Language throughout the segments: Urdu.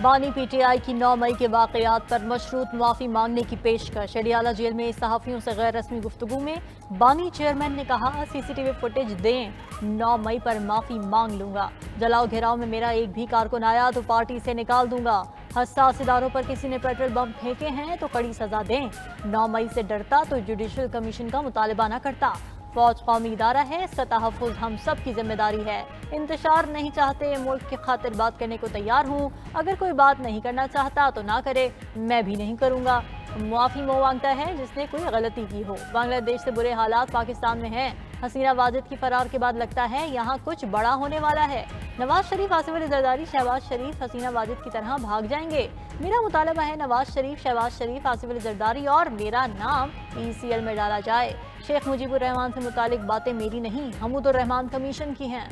بانی پی ٹی آئی کی 9 مئی کے واقعات پر مشروط معافی مانگنے کی پیشکش۔ اڈیالہ جیل میں صحافیوں سے غیر رسمی گفتگو میں بانی چیئرمین نے کہا سی سی ٹی وی فوٹیج دیں، 9 مئی پر معافی مانگ لوں گا۔ جلاؤ گھیراؤ میں میرا ایک بھی کارکن آیا تو پارٹی سے نکال دوں گا۔ حساس اداروں پر کسی نے پیٹرول بم پھینکے ہیں تو کڑی سزا دیں۔ 9 مئی سے ڈرتا تو جوڈیشل کمیشن کا مطالبہ نہ کرتا۔ فوج قومی ادارہ ہے، اس کا تحفظ ہم سب کی ذمہ داری ہے۔ انتشار نہیں چاہتے، ملک کی خاطر بات کرنے کو تیار ہوں۔ اگر کوئی بات نہیں کرنا چاہتا تو نہ کرے، میں بھی نہیں کروں گا۔ معافی وہ مانگتا ہے جس نے کوئی غلطی کی ہو۔ بنگلہ دیش سے برے حالات پاکستان میں ہیں۔ حسینہ واجد کی فرار کے بعد لگتا ہے یہاں کچھ بڑا ہونے والا ہے۔ نواز شریف، آصف علی زرداری، شہباز شریف حسینہ واجد کی طرح بھاگ جائیں گے۔ میرا مطالبہ ہے نواز شریف، شہباز شریف، آصف علی زرداری اور میرا نام ECL میں ڈالا جائے۔ شیخ مجیب الرحمان سے متعلق باتیں میری نہیں، حمود الرحمان کمیشن کی ہیں۔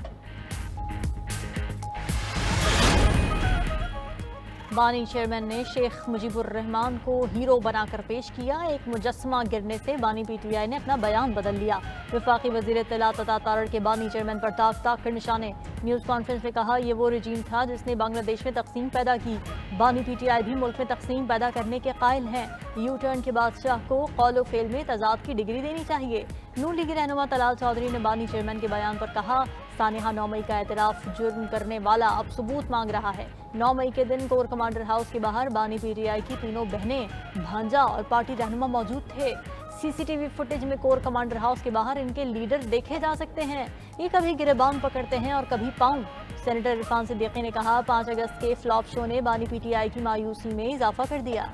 بانی چیئرمین نے شیخ مجیب الرحمان کو ہیرو بنا کر پیش کیا۔ ایک مجسمہ گرنے سے بانی پی ٹی آئی نے اپنا بیان بدل لیا۔ وفاقی وزیر اطلاعات عطا تارڑ کے بانی چیئرمین پر تاک کر نشانے۔ نیوز کانفرنس میں کہا یہ وہ رجیم تھا جس نے بنگلہ دیش میں تقسیم پیدا کی۔ بانی پی ٹی آئی بھی ملک میں تقسیم پیدا کرنے کے قائل ہیں۔ یو ٹرن کے بادشاہ کو قول و فعل میں تضاد کی ڈگری دینی چاہیے۔ نون لیگی رہنما طلال چودھری نے بانی چیئرمین کے بیان پر کہا سانحہ 9 مئی کا اعتراف جرم کرنے والا اب ثبوت مانگ رہا ہے۔ 9 مئی کے دن کور کمانڈر ہاؤس کے باہر بانی پی ٹی آئی کی تینوں بہنیں، بھانجا اور پارٹی رہنما موجود تھے۔ سی سی ٹی وی فوٹیج میں کور کمانڈر ہاؤس کے باہر ان کے لیڈر دیکھے جا سکتے ہیں۔ یہ کبھی گریبان پکڑتے ہیں اور کبھی پاؤں۔ سینیٹر عرفان صدیقی نے کہا 5 اگست کے فلاپ شو نے بانی پی ٹی آئی کی مایوسی میں اضافہ کر دیا۔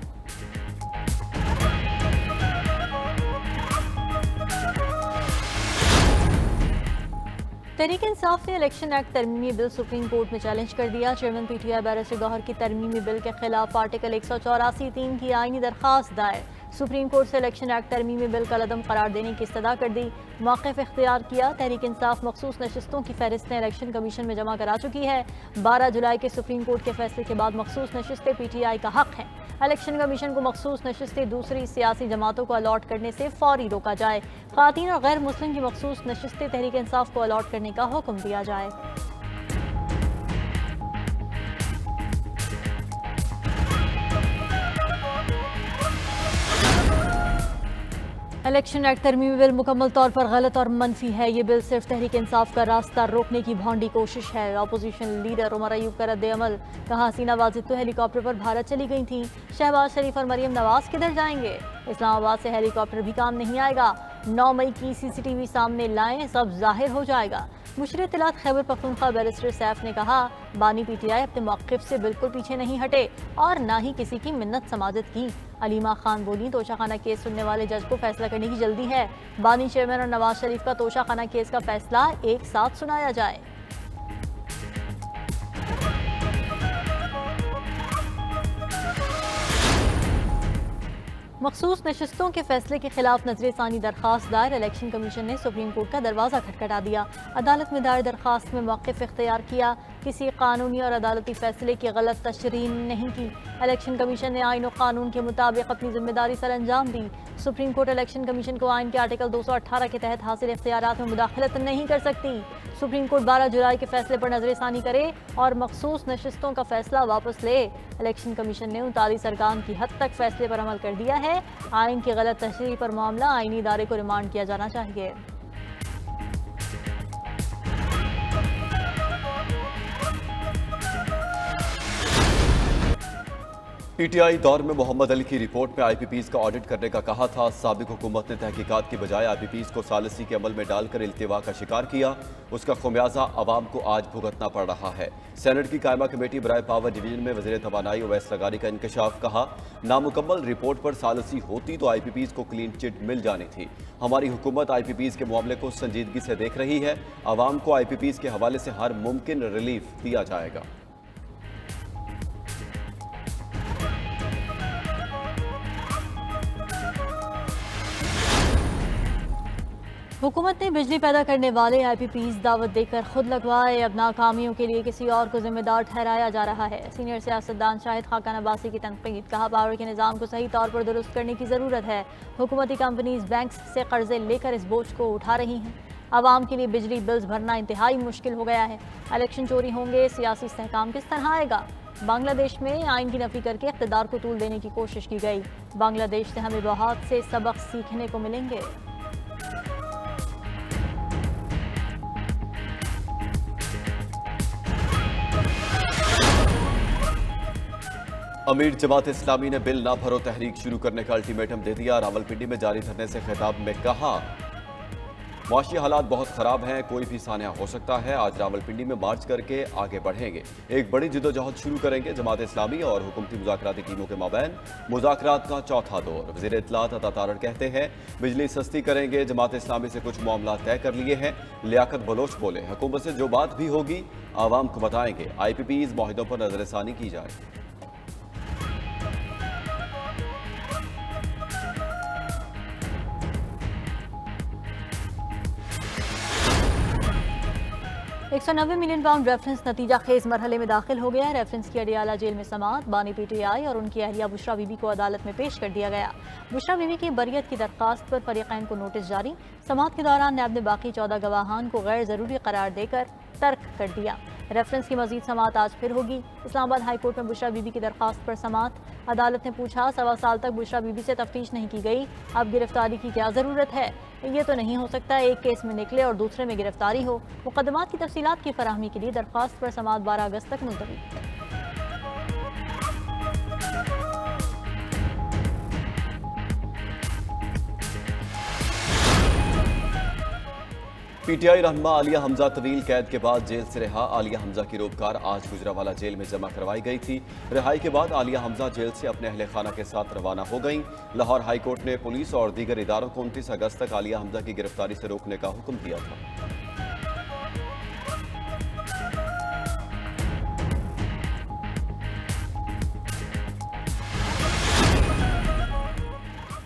تحریک انصاف نے الیکشن ایکٹ ترمیمی بل سپریم کورٹ میں چیلنج کر دیا۔ Chairman P T I barrister Gohar کی ترمیمی بل کے خلاف آرٹیکل 184(3) کی آئینی درخواست دائر۔ سپریم کورٹ سے الیکشن ایکٹ ترمیمی بل کا عدم قرار دینے کی استدعا کر دی۔ موقف اختیار کیا۔ تحریک انصاف مخصوص نشستوں کی فہرستیں الیکشن کمیشن میں جمع کرا چکی ہے۔ 12 جولائی کے سپریم کورٹ کے فیصلے کے بعد مخصوص نشستیں پی ٹی آئی کا حق ہیں۔ الیکشن کمیشن کو مخصوص نشستیں دوسری سیاسی جماعتوں کو الاٹ کرنے سے فوری روکا جائے۔ خواتین اور غیر مسلم کی مخصوص نشستیں تحریک انصاف کو الاٹ کرنے کا حکم دیا جائے۔ الیکشن ایکٹ ترمیمی بل مکمل طور پر غلط اور منفی ہے۔ یہ بل صرف تحریک انصاف کا راستہ روکنے کی بھونڈی کوشش ہے۔ اپوزیشن لیڈر عمر ایوب کا رد عمل، کہا حسینہ واجد تو ہیلی کاپٹر پر بھارت چلی گئی تھیں، شہباز شریف اور مریم نواز کدھر جائیں گے؟ اسلام آباد سے ہیلی کاپٹر بھی کام نہیں آئے گا۔ 9 مئی کی سی سی ٹی وی سامنے لائیں، سب ظاہر ہو جائے گا۔ مشیر اطلاعات خیبر پختونخوا بیرسٹر سیف نے کہا بانی پی ٹی آئی اپنے موقف سے بالکل پیچھے نہیں ہٹے اور نہ ہی کسی کی منت سماجت کی۔ علیمہ خان بولی توشہ خانہ کیس سننے والے جج کو فیصلہ کرنے کی جلدی ہے۔ بانی چیئرمین اور نواز شریف کا توشہ خانہ کیس کا فیصلہ ایک ساتھ سنایا جائے۔ مخصوص نشستوں کے فیصلے کے خلاف نظر ثانی درخواست دائر۔ الیکشن کمیشن نے سپریم کورٹ کا دروازہ کھٹکھٹا دیا۔ عدالت میں دائر درخواست میں موقف اختیار کیا، کسی قانونی اور عدالتی فیصلے کی غلط تشریح نہیں کی۔ الیکشن کمیشن نے آئین و قانون کے مطابق اپنی ذمہ داری سر انجام دی۔ سپریم کورٹ الیکشن کمیشن کو آئین کے آرٹیکل 218 کے تحت حاصل اختیارات میں مداخلت نہیں کر سکتی۔ سپریم کورٹ 12 جولائی کے فیصلے پر نظر ثانی کرے اور مخصوص نشستوں کا فیصلہ واپس لے۔ الیکشن کمیشن نے 39 ارکان کی حد تک فیصلے پر عمل کر دیا ہے۔ آئین کی غلط تشریح پر معاملہ آئینی ادارے کو ریمانڈ کیا جانا چاہیے۔ پی ٹی آئی دور میں محمد علی کی رپورٹ میں آئی پی پیز کا آڈٹ کرنے کا کہا تھا۔ سابق حکومت نے تحقیقات کی بجائے آئی پی پیز کو ثالثی کے عمل میں ڈال کر التوا کا شکار کیا، اس کا خمیازہ عوام کو آج بھگتنا پڑ رہا ہے۔ سینٹ کی قائمہ کمیٹی برائے پاور ڈویژن میں وزیر توانائی اویس لغاری کا انکشاف، کہا نامکمل رپورٹ پر ثالثی ہوتی تو آئی پی پیز کو کلین چٹ مل جانی تھی۔ ہماری حکومت آئی پی پیز کے معاملے کو سنجیدگی سے دیکھ رہی ہے، عوام کو آئی پی پیز کے حوالے سے ہر ممکن ریلیف دیا جائے گا۔ حکومت نے بجلی پیدا کرنے والے آئی پی پیز دعوت دے کر خود لگوائے، اب ناکامیوں کے لیے کسی اور کو ذمہ دار ٹھہرایا جا رہا ہے۔ سینئر سیاستدان شاہد خاقان عباسی کی تنقید، کہا پاور کے نظام کو صحیح طور پر درست کرنے کی ضرورت ہے۔ حکومتی کمپنیز بینکس سے قرضے لے کر اس بوجھ کو اٹھا رہی ہیں۔ عوام کے لیے بجلی بلز بھرنا انتہائی مشکل ہو گیا ہے۔ الیکشن چوری ہوں گے، سیاسی استحکام کس طرح آئے گا؟ بنگلہ دیش میں آئین کی نفی کر کے اقتدار کو طول دینے کی کوشش کی گئی۔ بنگلہ دیش سے ہمیں بہت سے سبق سیکھنے کو ملیں گے۔ امیر جماعت اسلامی نے بل نہ بھرو تحریک شروع کرنے کا الٹیمیٹم دے دیا۔ راولپنڈی میں جاری دھرنے سے خطاب میں کہا، معاشی حالات بہت خراب ہیں، کوئی بھی سانحہ ہو سکتا ہے۔ آج راولپنڈی میں مارچ کر کے آگے بڑھیں گے، ایک بڑی جدوجہد شروع کریں گے۔ جماعت اسلامی اور حکومتی مذاکراتی ٹیموں کے مابین مذاکرات کا چوتھا دور۔ وزیر اطلاعات عطا تارڑ کہتے ہیں، بجلی سستی کریں گے۔ جماعت اسلامی سے کچھ معاملات طے کر لیے ہیں۔ لیاقت بلوچ بولے، حکومت سے جو بات بھی ہوگی عوام کو بتائیں گے۔ آئی پی پیز معاہدوں پر نظر ثانی کی جائے۔ £190 ملین ریفرنس نتیجہ خیز مرحلے میں داخل ہو گیا ہے۔ ریفرنس کی اڈیالہ جیل میں سماعت، بانی پی ٹی آئی اور ان کی اہلیہ بشرا بی بی کو عدالت میں پیش کر دیا گیا۔ بشرا بی بی کی بریت کی درخواست پر فریقین کو نوٹس جاری۔ سماعت کے دوران نیب نے باقی 14 گواہان کو غیر ضروری قرار دے کر ترک کر دیا۔ ریفرنس کی مزید سماعت آج پھر ہوگی۔ اسلام آباد ہائی کورٹ میں بشرا بی بی کی درخواست پر سماعت۔ عدالت نے پوچھا، 1.25 سال تک بشرا بی بی سے تفتیش نہیں کی گئی، اب گرفتاری کی کیا ضرورت ہے؟ یہ تو نہیں ہو سکتا ایک کیس میں نکلے اور دوسرے میں گرفتاری ہو۔ مقدمات کی تفصیلات کی فراہمی کے لیے درخواست پر سماعت 12 اگست تک ملتوی۔ پی ٹی آئی رہنما عالیہ حمزہ طویل قید کے بعد جیل سے رہا۔ عالیہ حمزہ کی روبکار آج گجرانوالہ جیل میں جمع کروائی گئی تھی۔ رہائی کے بعد عالیہ حمزہ جیل سے اپنے اہل خانہ کے ساتھ روانہ ہو گئیں۔ لاہور ہائی کورٹ نے پولیس اور دیگر اداروں کو 29 اگست تک عالیہ حمزہ کی گرفتاری سے روکنے کا حکم دیا تھا۔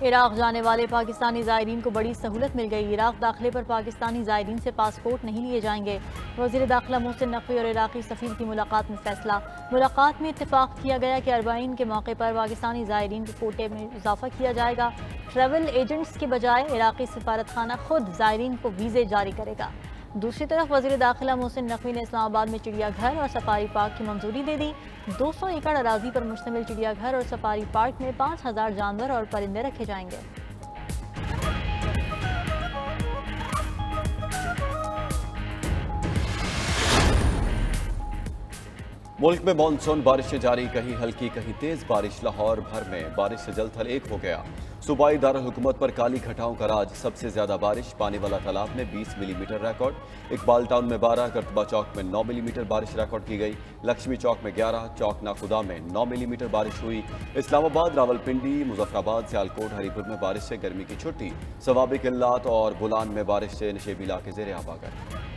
عراق جانے والے پاکستانی زائرین کو بڑی سہولت مل گئی۔ عراق داخلے پر پاکستانی زائرین سے پاسپورٹ نہیں لیے جائیں گے۔ وزیر داخلہ محسن نقوی اور عراقی سفیر کی ملاقات میں فیصلہ۔ ملاقات میں اتفاق کیا گیا کہ 40 کے موقع پر پاکستانی زائرین کے کوٹے میں اضافہ کیا جائے گا۔ ٹریول ایجنٹس کے بجائے عراقی سفارت خانہ خود زائرین کو ویزے جاری کرے گا۔ دوسری طرف وزیر داخلہ محسن نقوی نے اسلام آباد میں چڑیا گھر اور سفاری پارک کی منظوری دے دی۔ 200 ایکڑ اراضی پر مشتمل چڑیا گھر اور سفاری پارک میں 5000 جانور اور پرندے رکھے جائیں گے۔ ملک میں مانسون بارشیں جاری، کہیں ہلکی کہیں تیز بارش۔ لاہور بھر میں بارش سے جل تھل ایک ہو گیا۔ صوبائی دارالحکومت پر کالی گھٹاؤں کا راج، سب سے زیادہ بارش پانی والا تالاب میں 20 ملی میٹر ریکارڈ، اقبال ٹاؤن میں 12، کرتبہ چوک میں 9 ملی میٹر بارش ریکارڈ کی گئی، لکشمی چوک میں 11، چوک ناخدا میں 9 ملی میٹر بارش ہوئی۔ اسلام آباد، راولپنڈی، مظفرآباد، سیالکوٹ، ہری پور میں بارش سے گرمی کی چھٹی، سوابق قلات اور بولان میں بارش سے نشیبی علاقے زیر آب آ گئے۔